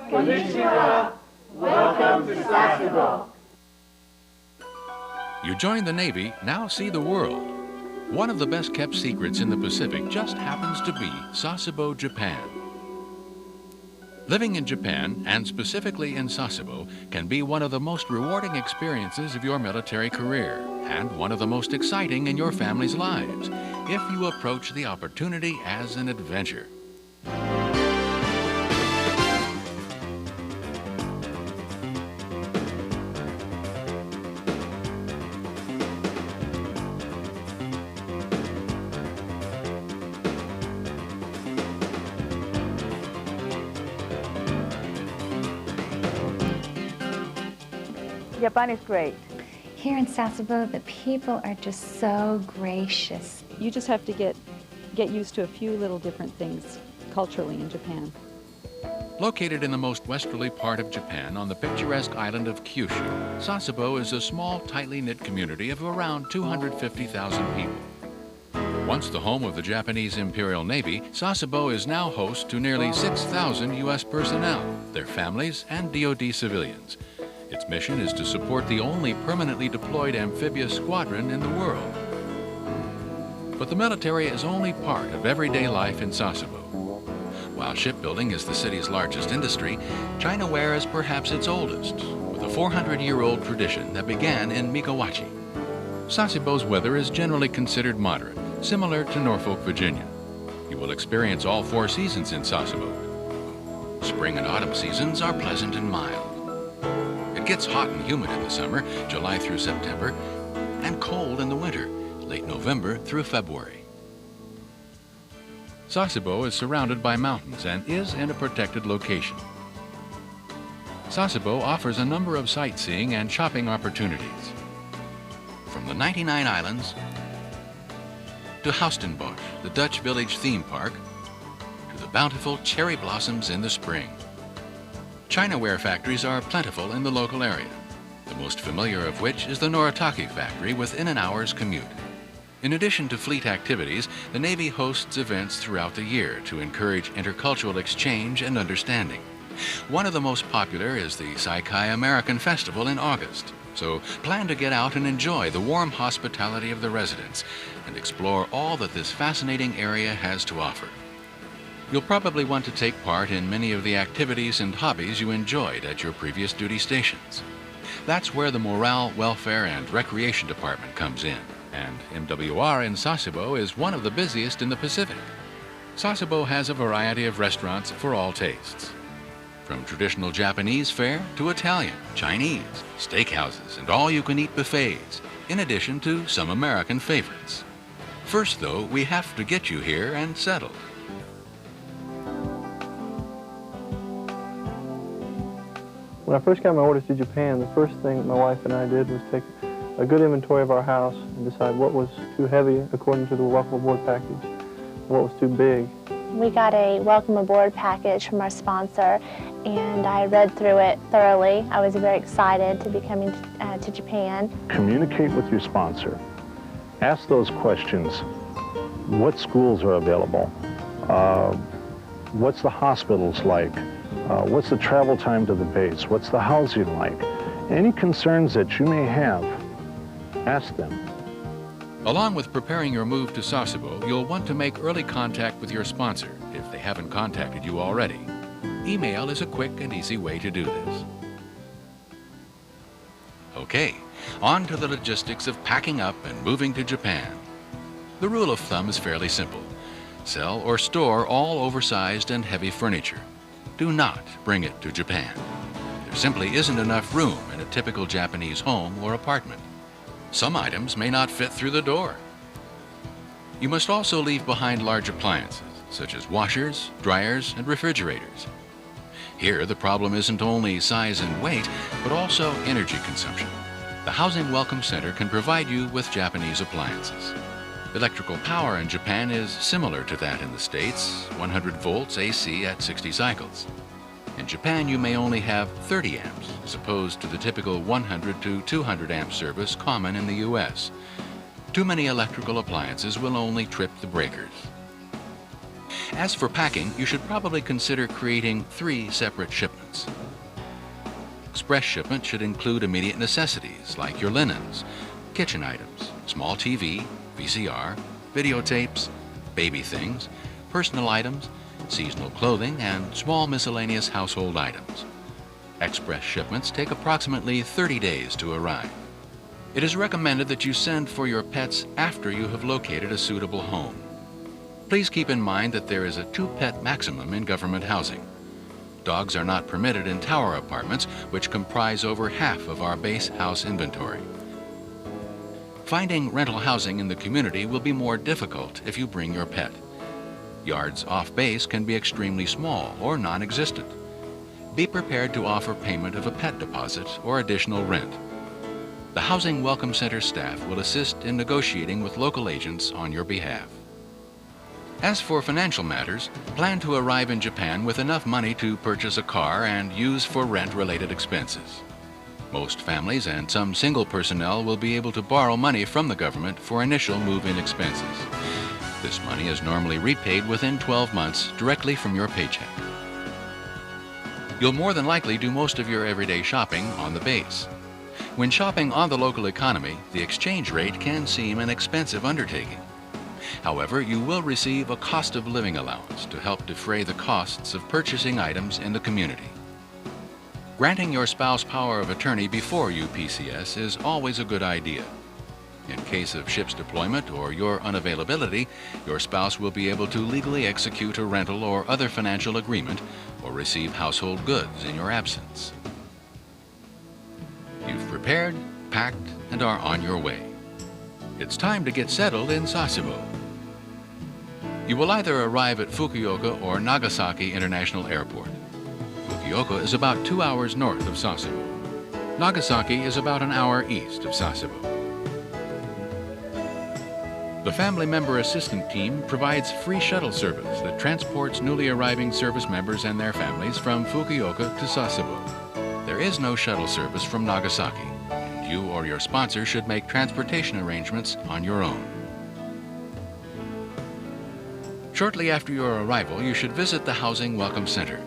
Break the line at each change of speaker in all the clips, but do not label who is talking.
Konnichiwa. Welcome to Sasebo.
You join the Navy, now see the world. One of the best kept secrets in the Pacific just happens to be Sasebo, Japan. Living in Japan, and specifically in Sasebo, can be one of the most rewarding experiences of your military career, and one of the most exciting in your family's lives, if you approach the opportunity as an adventure.
Japan is great.
Here in Sasebo, the people are just so gracious.
You just have to get used to a few little different things culturally in Japan.
Located in the most westerly part of Japan on the picturesque island of Kyushu, Sasebo is a small, tightly knit community of around 250,000 people. Once the home of the Japanese Imperial Navy, Sasebo is now host to nearly 6,000 U.S. personnel, their families, and DoD civilians. Its mission is to support the only permanently deployed amphibious squadron in the world. But the military is only part of everyday life in Sasebo. While shipbuilding is the city's largest industry, Chinaware is perhaps its oldest, with a 400-year-old tradition that began in Mikawachi. Sasebo's weather is generally considered moderate, similar to Norfolk, Virginia. You will experience all 4 seasons in Sasebo. Spring and autumn seasons are pleasant and mild. It gets hot and humid in the summer, July through September, and cold in the winter, late November through February. Sasebo is surrounded by mountains and is in a protected location. Sasebo offers a number of sightseeing and shopping opportunities. From the 99 islands to Houstenbosch, the Dutch village theme park, to the bountiful cherry blossoms in the spring. Chinaware factories are plentiful in the local area, the most familiar of which is the Noritake factory within an hour's commute. In addition to fleet activities, the Navy hosts events throughout the year to encourage intercultural exchange and understanding. One of the most popular is the Saikai American Festival in August, so plan to get out and enjoy the warm hospitality of the residents and explore all that this fascinating area has to offer. You'll probably want to take part in many of the activities and hobbies you enjoyed at your previous duty stations. That's where the Morale, Welfare, and Recreation Department comes in, and MWR in Sasebo is one of the busiest in the Pacific. Sasebo has a variety of restaurants for all tastes, from traditional Japanese fare to Italian, Chinese, steakhouses, and all-you-can-eat buffets, in addition to some American favorites. First, though, we have to get you here and settled.
When I first got my orders to Japan, the first thing my wife and I did was take a good inventory of our house and decide what was too heavy according to the welcome aboard package, and what was too big.
We got a welcome aboard package from our sponsor, and I read through it thoroughly. I was very excited to be coming to Japan.
Communicate with your sponsor. Ask those questions. What schools are available? What's the hospitals like? What's the travel time to the base? What's the housing like? Any concerns that you may have, ask them.
Along with preparing your move to Sasebo, you'll want to make early contact with your sponsor if they haven't contacted you already. Email is a quick and easy way to do this. Okay, on to the logistics of packing up and moving to Japan. The rule of thumb is fairly simple. Sell or store all oversized and heavy furniture. Do not bring it to Japan. There simply isn't enough room in a typical Japanese home or apartment. Some items may not fit through the door. You must also leave behind large appliances, such as washers, dryers, and refrigerators. Here, the problem isn't only size and weight, but also energy consumption. The Housing Welcome Center can provide you with Japanese appliances. Electrical power in Japan is similar to that in the States, 100 volts AC at 60 cycles. In Japan, you may only have 30 amps, as opposed to the typical 100 to 200 amp service common in the US. Too many electrical appliances will only trip the breakers. As for packing, you should probably consider creating 3 separate shipments. Express shipment should include immediate necessities like your linens, kitchen items, small TV, VCR, videotapes, baby things, personal items, seasonal clothing, and small miscellaneous household items. Express shipments take approximately 30 days to arrive. It is recommended that you send for your pets after you have located a suitable home. Please keep in mind that there is a 2-pet maximum in government housing. Dogs are not permitted in tower apartments, which comprise over half of our base house inventory. Finding rental housing in the community will be more difficult if you bring your pet. Yards off base can be extremely small or non-existent. Be prepared to offer payment of a pet deposit or additional rent. The Housing Welcome Center staff will assist in negotiating with local agents on your behalf. As for financial matters, plan to arrive in Japan with enough money to purchase a car and use for rent-related expenses. Most families and some single personnel will be able to borrow money from the government for initial move-in expenses. This money is normally repaid within 12 months directly from your paycheck. You'll more than likely do most of your everyday shopping on the base. When shopping on the local economy, the exchange rate can seem an expensive undertaking. However, you will receive a cost of living allowance to help defray the costs of purchasing items in the community. Granting your spouse power of attorney before UPCS is always a good idea. In case of ship's deployment or your unavailability, your spouse will be able to legally execute a rental or other financial agreement or receive household goods in your absence. You've prepared, packed, and are on your way. It's time to get settled in Sasebo. You will either arrive at Fukuoka or Nagasaki International Airport. Fukuoka is about 2 hours north of Sasebo. Nagasaki is about an hour east of Sasebo. The Family Member Assistant Team provides free shuttle service that transports newly arriving service members and their families from Fukuoka to Sasebo. There is no shuttle service from Nagasaki, and you or your sponsor should make transportation arrangements on your own. Shortly after your arrival, you should visit the Housing Welcome Center.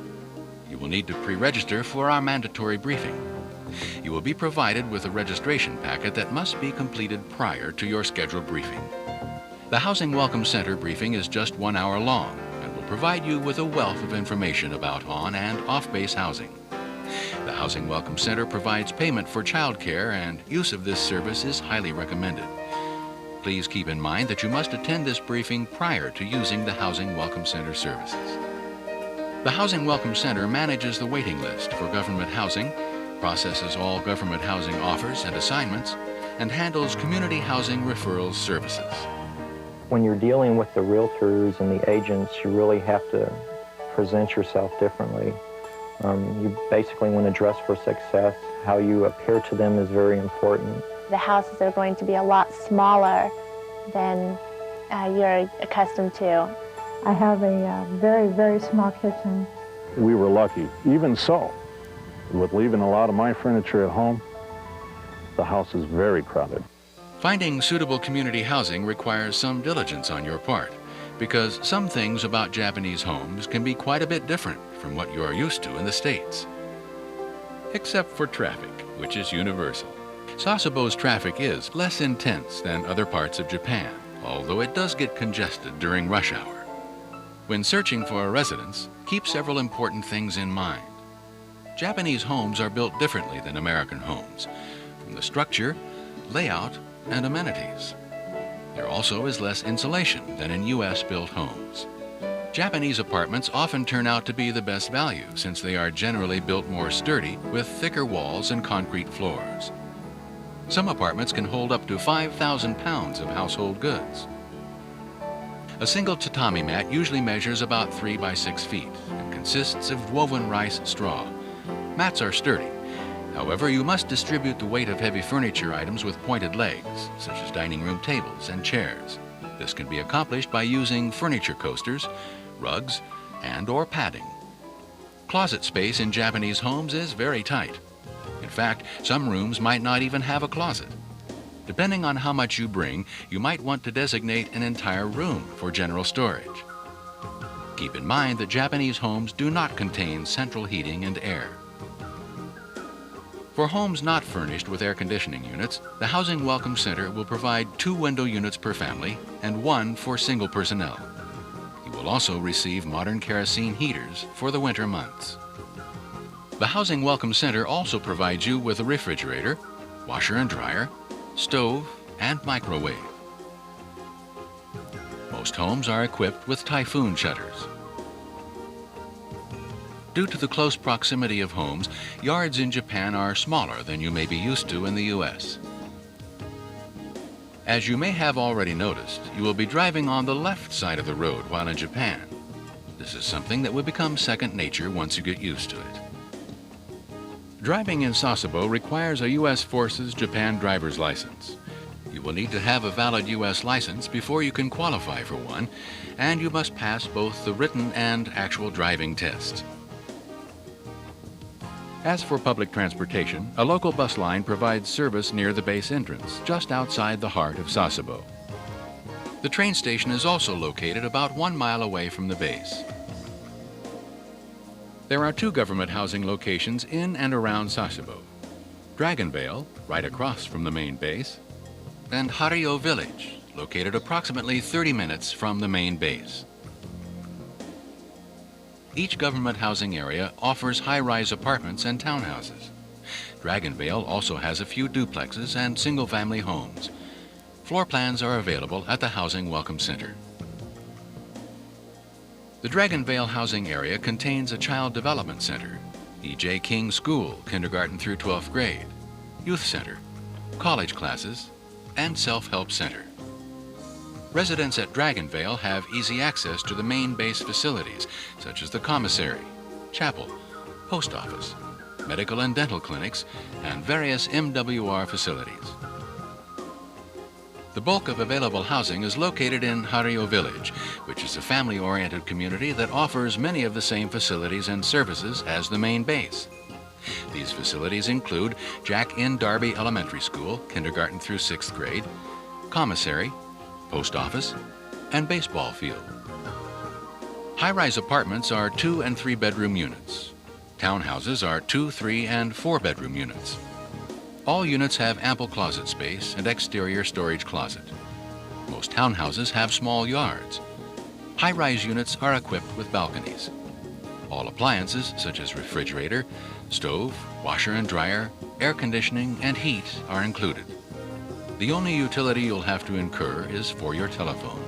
You will need to pre-register for our mandatory briefing. You will be provided with a registration packet that must be completed prior to your scheduled briefing. The Housing Welcome Center briefing is just 1 hour long and will provide you with a wealth of information about on- and off-base housing. The Housing Welcome Center provides payment for child care, and use of this service is highly recommended. Please keep in mind that you must attend this briefing prior to using the Housing Welcome Center services. The Housing Welcome Center manages the waiting list for government housing, processes all government housing offers and assignments, and handles community housing referrals services.
When you're dealing with the realtors and the agents, you really have to present yourself differently. You basically want to dress for success. How you appear to them is very important.
The houses are going to be a lot smaller than you're accustomed to.
I have a very, very small kitchen.
We were lucky. Even so, with leaving a lot of my furniture at home, the house is very crowded.
Finding suitable community housing requires some diligence on your part, because some things about Japanese homes can be quite a bit different from what you are used to in the States. Except for traffic, which is universal. Sasebo's traffic is less intense than other parts of Japan, although it does get congested during rush hour. When searching for a residence, keep several important things in mind. Japanese homes are built differently than American homes, from the structure, layout, and amenities. There also is less insulation than in U.S.-built homes. Japanese apartments often turn out to be the best value since they are generally built more sturdy with thicker walls and concrete floors. Some apartments can hold up to 5,000 pounds of household goods. A single tatami mat usually measures about 3 by 6 feet and consists of woven rice straw. Mats are sturdy. However, you must distribute the weight of heavy furniture items with pointed legs, such as dining room tables and chairs. This can be accomplished by using furniture coasters, rugs, and/or padding. Closet space in Japanese homes is very tight. In fact, some rooms might not even have a closet. Depending on how much you bring, you might want to designate an entire room for general storage. Keep in mind that Japanese homes do not contain central heating and air. For homes not furnished with air conditioning units, the Housing Welcome Center will provide 2 window units per family and 1 for single personnel. You will also receive modern kerosene heaters for the winter months. The Housing Welcome Center also provides you with a refrigerator, washer and dryer, stove, and microwave. Most homes are equipped with typhoon shutters. Due to the close proximity of homes, yards in Japan are smaller than you may be used to in the U.S. As you may have already noticed, you will be driving on the left side of the road while in Japan. This is something that will become second nature once you get used to it. Driving in Sasebo requires a U.S. Forces Japan driver's license. You will need to have a valid U.S. license before you can qualify for one, and you must pass both the written and actual driving tests. As for public transportation, a local bus line provides service near the base entrance, just outside the heart of Sasebo. The train station is also located about 1 mile away from the base. There are 2 government housing locations in and around Sasebo: Dragonvale, right across from the main base, and Hario Village, located approximately 30 minutes from the main base. Each government housing area offers high-rise apartments and townhouses. Dragonvale also has a few duplexes and single-family homes. Floor plans are available at the Housing Welcome Center. The Dragonvale housing area contains a child development center, E.J. King School, kindergarten through 12th grade, youth center, college classes, and self-help center. Residents at Dragonvale have easy access to the main base facilities, such as the commissary, chapel, post office, medical and dental clinics, and various MWR facilities. The bulk of available housing is located in Hario Village, which is a family-oriented community that offers many of the same facilities and services as the main base. These facilities include Jack N. Darby Elementary School, kindergarten through 6th grade, commissary, post office, and baseball field. High-rise apartments are 2 and 3 bedroom units. Townhouses are 2, 3, and 4 bedroom units. All units have ample closet space and exterior storage closet. Most townhouses have small yards. High-rise units are equipped with balconies. All appliances such as refrigerator, stove, washer and dryer, air conditioning, and heat are included. The only utility you'll have to incur is for your telephone.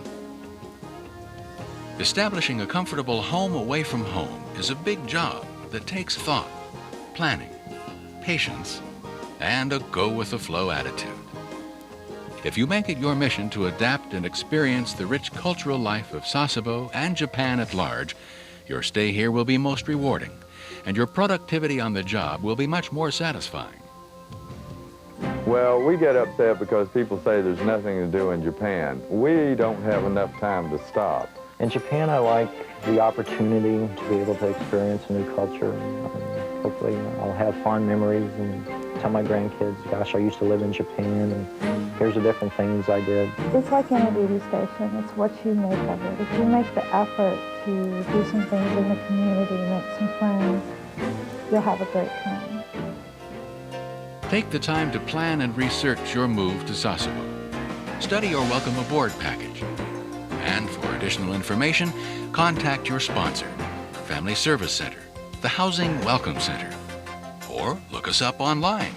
Establishing a comfortable home away from home is a big job that takes thought, planning, patience, and a go-with-the-flow attitude. If you make it your mission to adapt and experience the rich cultural life of Sasebo and Japan at large, your stay here will be most rewarding, and your productivity on the job will be much more satisfying.
Well, we get upset because people say there's nothing to do in Japan. We don't have enough time to stop.
In Japan, I like the opportunity to be able to experience a new culture. Hopefully, I'll have fond memories and tell my grandkids, gosh, I used to live in Japan, and here's the different things I did.
It's like in a duty station. It's what you make of it. If you make the effort to do some things in the community, make some friends, you'll have a great time.
Take the time to plan and research your move to Sasebo. Study your Welcome Aboard package. And for additional information, contact your sponsor, Family Service Center, the Housing Welcome Center, or look us up online.